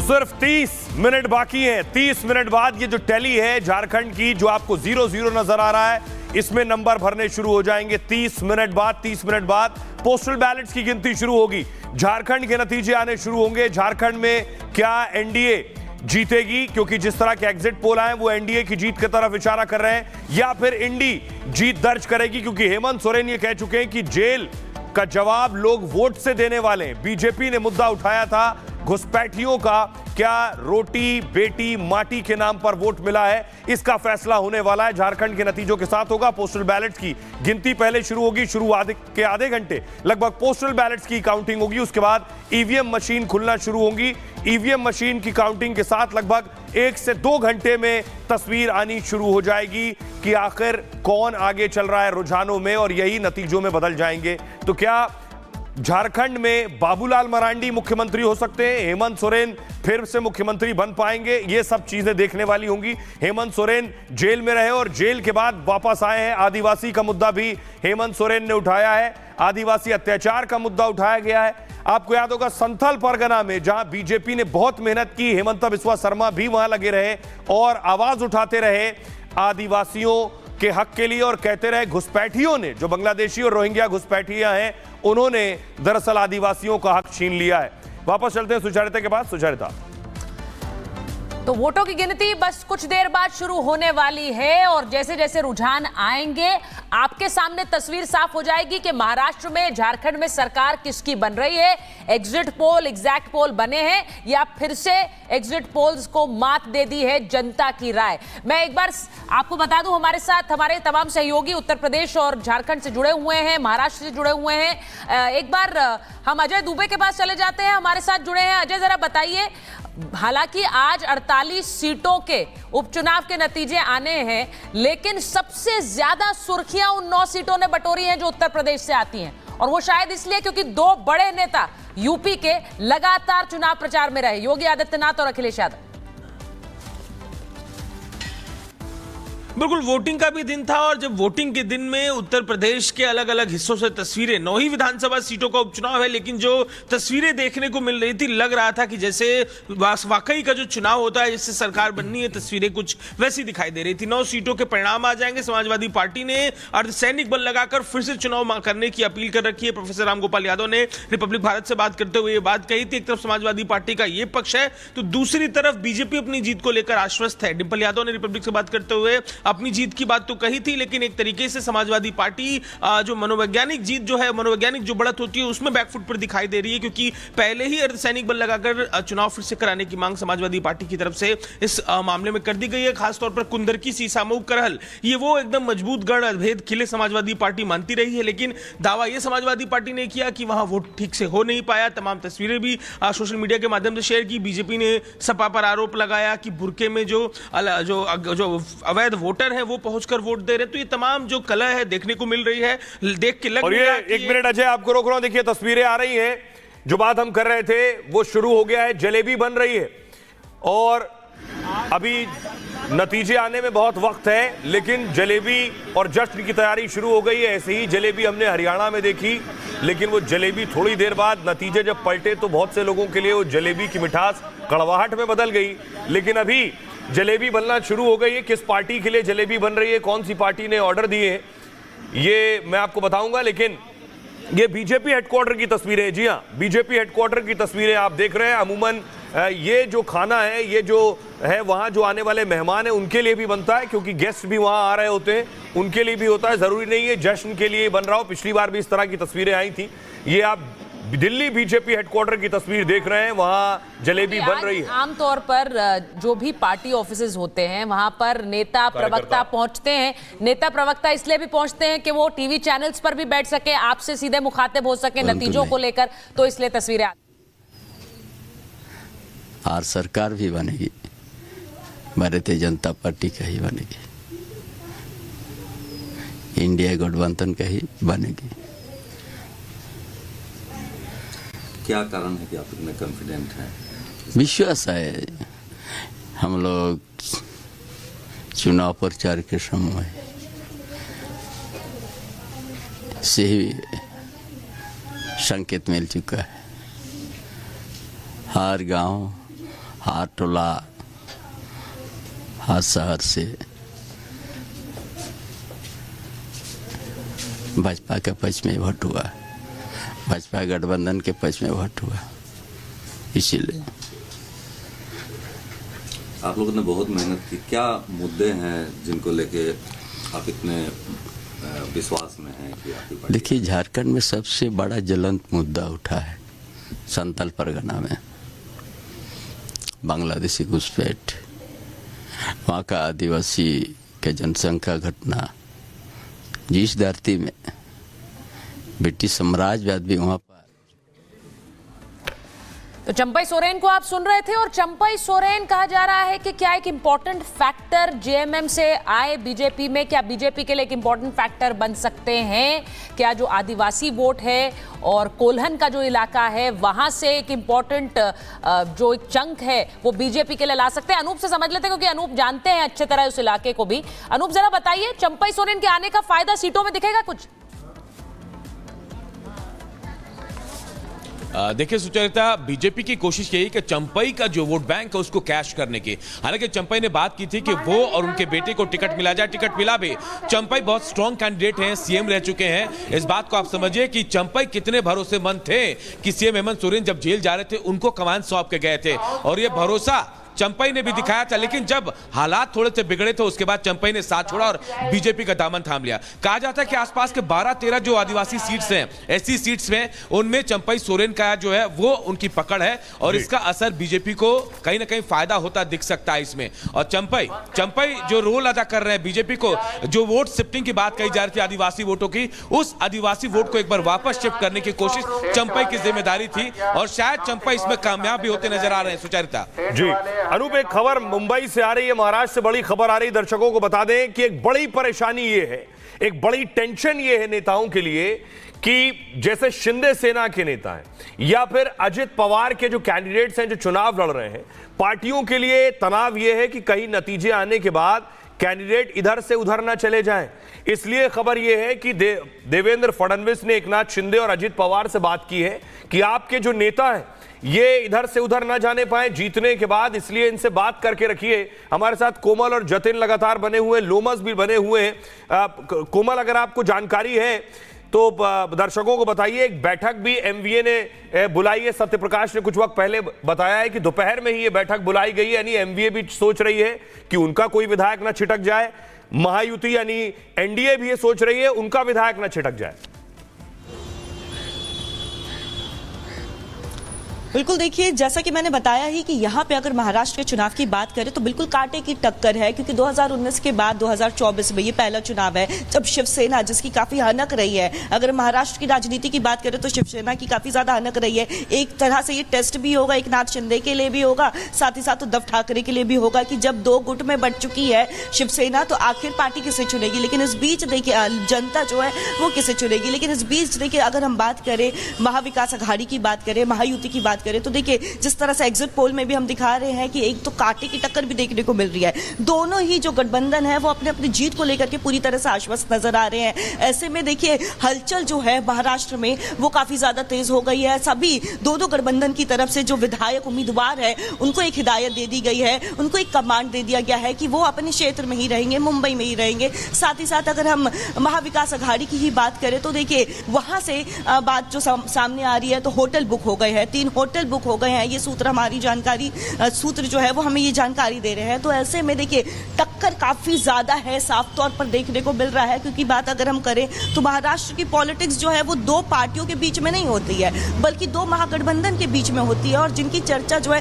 सिर्फ 30 मिनट बाकी हैं। 30 मिनट बाद ये जो टैली है झारखंड की, जो आपको 0-0 नजर आ रहा है, इसमें नंबर भरने शुरू हो जाएंगे। 30 मिनट बाद पोस्टल बैलेट्स की गिनती शुरू होगी। झारखंड के नतीजे आने शुरू होंगे। झारखंड में क्या एनडीए जीतेगी, क्योंकि जिस तरह के एग्जिट पोल आए वो एनडीए की जीत की तरफ इशारा कर रहे हैं, या फिर इंडी जीत दर्ज करेगी, क्योंकि हेमंत सोरेन ये कह चुके हैं कि जेल का जवाब लोग वोट से देने वाले हैं। बीजेपी ने मुद्दा उठाया था घुसपैठियों का, क्या रोटी बेटी माटी के नाम पर वोट मिला है, इसका फैसला होने वाला है। झारखंड के नतीजों के साथ होगा। पोस्टल बैलेट्स की गिनती पहले शुरू होगी। के आधे घंटे लगभग पोस्टल बैलेट्स की काउंटिंग होगी। उसके बाद ईवीएम मशीन खुलना शुरू होंगी। ईवीएम मशीन की काउंटिंग के साथ लगभग 1 से 2 घंटे में तस्वीर आनी शुरू हो जाएगी कि आखिर कौन आगे चल रहा है रुझानों में, और यही नतीजों में बदल जाएंगे। तो क्या झारखंड में बाबूलाल मरांडी मुख्यमंत्री हो सकते हैं, हेमंत सोरेन फिर से मुख्यमंत्री बन पाएंगे, ये सब चीजें देखने वाली होंगी। हेमंत सोरेन जेल में रहे और जेल के बाद वापस आए हैं। आदिवासी का मुद्दा भी हेमंत सोरेन ने उठाया है। आदिवासी अत्याचार का मुद्दा उठाया गया है। आपको याद होगा संथल परगना में जहां बीजेपी ने बहुत मेहनत की, हेमंत बिस्वा शर्मा भी वहां लगे रहे और आवाज उठाते रहे आदिवासियों के हक के लिए, और कहते रहे घुसपैठियों ने, जो बांग्लादेशी और रोहिंग्या घुसपैठियां हैं, उन्होंने दरअसल आदिवासियों का हक छीन लिया है। वापस चलते हैं सुचरिता के पास। सुचरिता, तो वोटों की गिनती बस कुछ देर बाद शुरू होने वाली है, और जैसे जैसे रुझान आएंगे आपके सामने तस्वीर साफ हो जाएगी कि महाराष्ट्र में, झारखंड में सरकार किसकी बन रही है। एग्जिट पोल, एग्जैक्ट पोल बने हैं, या फिर से एग्जिट पोल्स को मात दे दी है जनता की राय। मैं एक बार आपको बता दूं, हमारे साथ हमारे तमाम सहयोगी उत्तर प्रदेश और झारखंड से जुड़े हुए हैं, महाराष्ट्र से जुड़े हुए हैं। एक बार हम अजय दुबे के पास चले जाते हैं, हमारे साथ जुड़े हैं। अजय, जरा बताइए, हालांकि आज 48 सीटों के उपचुनाव के नतीजे आने हैं, लेकिन सबसे ज्यादा सुर्खियां उन 9 सीटों ने बटोरी हैं जो उत्तर प्रदेश से आती हैं, और वो शायद इसलिए क्योंकि 2 बड़े नेता यूपी के लगातार चुनाव प्रचार में रहे, योगी आदित्यनाथ और अखिलेश यादव। बिल्कुल, वोटिंग का भी दिन था, और जब वोटिंग के दिन में उत्तर प्रदेश के अलग अलग हिस्सों से तस्वीरें, 9 ही विधानसभा सीटों का उपचुनाव है, लेकिन जो तस्वीरें देखने को मिल रही थी, लग रहा था कि जैसे वाकई का जो चुनाव होता है, जिससे सरकार बननी है, तस्वीरें कुछ वैसी दिखाई दे रही थी। 9 सीटों के परिणाम आ जाएंगे। समाजवादी पार्टी ने अर्धसैनिक बल लगाकर फिर से चुनाव करने की अपील कर रखी है। प्रोफेसर रामगोपाल यादव ने रिपब्लिक भारत से बात करते हुए ये बात कही थी। एक तरफ समाजवादी पार्टी का ये पक्ष है, तो दूसरी तरफ बीजेपी अपनी जीत को लेकर आश्वस्त है। डिंपल यादव ने रिपब्लिक से बात करते हुए अपनी जीत की बात तो कही थी, लेकिन एक तरीके से समाजवादी पार्टी जो मनोवैज्ञानिक जीत जो है, मनोवैज्ञानिक जो बढ़त होती है, उसमें बैकफुट पर दिखाई दे रही है, क्योंकि पहले ही अर्धसैनिक बल लगाकर चुनाव फिर से कराने की मांग समाजवादी पार्टी की तरफ से इस मामले में कर दी गई है। खासतौर पर कुंदरकी, सीसामऊ, करहल, ये वो एकदम मजबूत गढ़, भेद किले समाजवादी पार्टी मानती रही है, लेकिन दावा यह समाजवादी पार्टी ने किया कि वहां वोट ठीक से हो नहीं पाया। तमाम तस्वीरें भी सोशल मीडिया के माध्यम से शेयर की। बीजेपी ने सपा पर आरोप लगाया कि बुरके में जो अवैध वोटर है वो पहुंचकर वोट दे रहे। तो ये तमाम जो कला है देखने को मिल रही है, देख के लग रहा है। एक मिनट अजय, आपको रोक रहा हूं। देखिए तस्वीरें आ रही हैं, जो बात हम कर रहे थे वो शुरू हो गया है। जलेबी बन रही है, और अभी नतीजे आने में बहुत वक्त है, लेकिन जलेबी और जश्न की तैयारी शुरू हो गई है। ऐसे ही जलेबी हमने हरियाणा में देखी, लेकिन वो जलेबी थोड़ी देर बाद नतीजे जब पलटे तो बहुत से लोगों के लिए वो जलेबी की मिठास कड़वाहट में बदल गई। लेकिन अभी जलेबी बनना शुरू हो गई है। किस पार्टी के लिए जलेबी बन रही है, कौन सी पार्टी ने ऑर्डर दिए हैं, ये मैं आपको बताऊंगा। लेकिन ये बीजेपी हेडक्वार्टर की तस्वीरें हैं। जी हाँ, बीजेपी हेडक्वार्टर की तस्वीरें आप देख रहे हैं। अमूमन ये जो खाना है, ये जो है वहाँ जो आने वाले मेहमान हैं उनके लिए भी बनता है, क्योंकि गेस्ट भी वहाँ आ रहे होते हैं, उनके लिए भी होता है। ज़रूरी नहीं है जश्न के लिए बन रहा हो। पिछली बार भी इस तरह की तस्वीरें आई थी। ये आप दिल्ली बीजेपी हेडक्वार्टर की तस्वीर देख रहे हैं, वहां जलेबी बन रही है। आमतौर पर जो भी पार्टी ऑफिसेज होते हैं वहां पर नेता प्रवक्ता पहुंचते हैं। नेता प्रवक्ता इसलिए भी पहुंचते हैं कि वो टीवी चैनल्स पर भी बैठ सके, आपसे सीधे मुखातिब हो सके नतीजों को लेकर, तो इसलिए तस्वीरें और सरकार भी बनेगी, भारतीय जनता पार्टी का ही बनेगी, इंडिया गठबंधन का ही बनेगी। क्या कारण है कि आप इतने कॉन्फिडेंट हैं? विश्वास है। हम लोग चुनाव प्रचार के समय से ही संकेत मिल चुका है। हर गांव, हर टोला हर शहर से भाजपा के पक्ष में वोट हुआ, भाजपा गठबंधन के पक्ष में वोट हुआ। इसीलिए आप लोगों ने बहुत मेहनत की, क्या मुद्दे हैं जिनको लेके आप इतने विश्वास में हैं कि आपकी पार्टी? देखिए, झारखंड में सबसे बड़ा ज्वलंत मुद्दा उठा है संथाल परगना में बांग्लादेशी घुसपैठ, वहाँ का आदिवासी के जनसंख्या घटना, जिस धरती में ब्रिटिश साम्राज्यवाद भी वहाँ पर। तो चंपई सोरेन को आप सुन रहे थे और चंपई सोरेन कहा जा रहा है कि क्या एक इंपॉर्टेंट फैक्टर जेएमएम से आए बीजेपी में, क्या बीजेपी के लिए एक इंपॉर्टेंट फैक्टर बन सकते हैं? क्या जो आदिवासी वोट है और कोल्हन का जो इलाका है वहां से एक इंपॉर्टेंट जो एक चंक है वो बीजेपी के लिए ला सकते हैं? अनूप से समझ लेते हैं क्योंकि अनूप जानते हैं अच्छे तरह उस इलाके को भी। अनूप जरा बताइए, चंपई सोरेन के आने का फायदा सीटों में दिखेगा कुछ? देखिए सुचरिता, बीजेपी की कोशिश यही कि चंपई का जो वोट बैंक है उसको कैश करने की। हालांकि चंपई ने बात की थी कि वो और उनके बेटे को टिकट मिला जाए, टिकट मिला भी। चंपई बहुत स्ट्रांग कैंडिडेट हैं, सीएम रह चुके हैं। इस बात को आप समझिए कि चंपई कितने भरोसेमंद थे कि सीएम हेमंत सोरेन जब जेल जा रहे थे उनको कमान सौंप के गए थे, और ये भरोसा चंपई ने भी दिखाया था। लेकिन जब हालात थोड़े से बिगड़े थे उसके बाद चंपई ने साथ छोड़ा और बीजेपी का दामन थाम लिया। कहा जाता है कि आसपास के 12-13 जो आदिवासी सीट्स हैं, ऐसी सीट्स में उनमें चंपई सोरेन का जो है वो उनकी पकड़ है, और इसका असर बीजेपी को कहीं ना कहीं फायदा होता दिख सकता है इसमें। और चंपई जो रोल अदा कर रहे हैं बीजेपी को, जो वोट शिफ्टिंग की बात कही जा रही थी आदिवासी वोटों की, उस आदिवासी वोट को एक बार वापस शिफ्ट करने की कोशिश चंपई की जिम्मेदारी थी, और शायद चंपई इसमें कामयाब भी होते नजर आ रहे हैं। सुचरिता जी, अनूप एक खबर मुंबई से आ रही है, महाराष्ट्र से बड़ी खबर आ रही है। दर्शकों को बता दें कि एक बड़ी परेशानी ये है, एक बड़ी टेंशन ये है नेताओं के लिए कि जैसे शिंदे सेना के नेता हैं या फिर अजित पवार के जो कैंडिडेट्स हैं जो चुनाव लड़ रहे हैं, पार्टियों के लिए तनाव यह है कि कहीं नतीजे आने के बाद कैंडिडेट इधर से उधर ना चले जाएं। इसलिए खबर यह है कि देवेंद्र फडणवीस ने एकनाथ शिंदे और अजित पवार से बात की है कि आपके जो नेता हैं ये इधर से उधर ना जाने पाए जीतने के बाद, इसलिए इनसे बात करके रखिए। हमारे साथ कोमल और जतिन लगातार बने हुए, लोमस भी बने हुए हैं। कोमल, अगर आपको जानकारी है तो दर्शकों को बताइए। एक बैठक भी एमवीए ने बुलाई है, सत्यप्रकाश ने कुछ वक्त पहले बताया है कि दोपहर में ही ये बैठक बुलाई गई है, यानी एमवीए भी सोच रही है कि उनका कोई विधायक ना छिटक जाए। महायुति यानी एनडीए भी ये सोच रही है उनका विधायक ना छिटक जाए। बिल्कुल, देखिए जैसा कि मैंने बताया ही कि यहाँ पे अगर महाराष्ट्र के चुनाव की बात करें तो बिल्कुल कांटे की टक्कर है, क्योंकि 2019 के बाद 2024 में ये पहला चुनाव है जब शिवसेना, जिसकी काफी हनक रही है, अगर महाराष्ट्र की राजनीति की बात करें तो शिवसेना की काफी ज्यादा हनक रही है। एक तरह से ये टेस्ट भी होगा, एकनाथ शिंदे के लिए भी होगा, साथ ही साथ उद्धव ठाकरे के लिए भी होगा कि जब 2 गुट में बंट चुकी है शिवसेना तो आखिर पार्टी किसे चुनेगी। लेकिन इस बीच देखिए जनता जो है वो किसे चुनेगी। लेकिन इस बीच देखिए अगर हम बात करें महाविकास अघाड़ी की बात करें, महायुति की बात करें, तो देखिए जिस तरह से एग्जिट पोल में भी हम दिखा रहे हैं कि एक तो कांटे की टक्कर भी देखने को मिल रही है। दोनों ही जो गठबंधन है वो अपने अपनी जीत को लेकर के पूरी तरह से आश्वस्त नजर आ रहे हैं। ऐसे में देखिए हलचल जो है महाराष्ट्र में वो काफी ज्यादा तेज हो गई है। सभी दोनों गठबंधन की तरफ से जो विधायक उम्मीदवार है उनको एक हिदायत दे दी गई है, उनको एक कमांड दे दिया गया है कि वो अपने क्षेत्र में ही रहेंगे, मुंबई में ही रहेंगे। साथ ही साथ अगर हम महाविकास अघाड़ी की ही बात करें तो देखिए वहां से बात जो सामने आ रही है तो होटल बुक हो गए हैं, 3 होटल बुक हो गए हैं। ये सूत्र हमारी जानकारी सूत्र जो है वो हमें ये जानकारी दे रहे हैं। तो ऐसे में देखिए टक्कर काफी ज्यादा है, साफ तौर पर देखने को मिल रहा है। क्योंकि बात अगर हम करें तो महाराष्ट्र की पॉलिटिक्स जो है वो 2 पार्टियों के बीच में नहीं होती है बल्कि 2 महागठबंधन के बीच में होती है, और जिनकी चर्चा जो है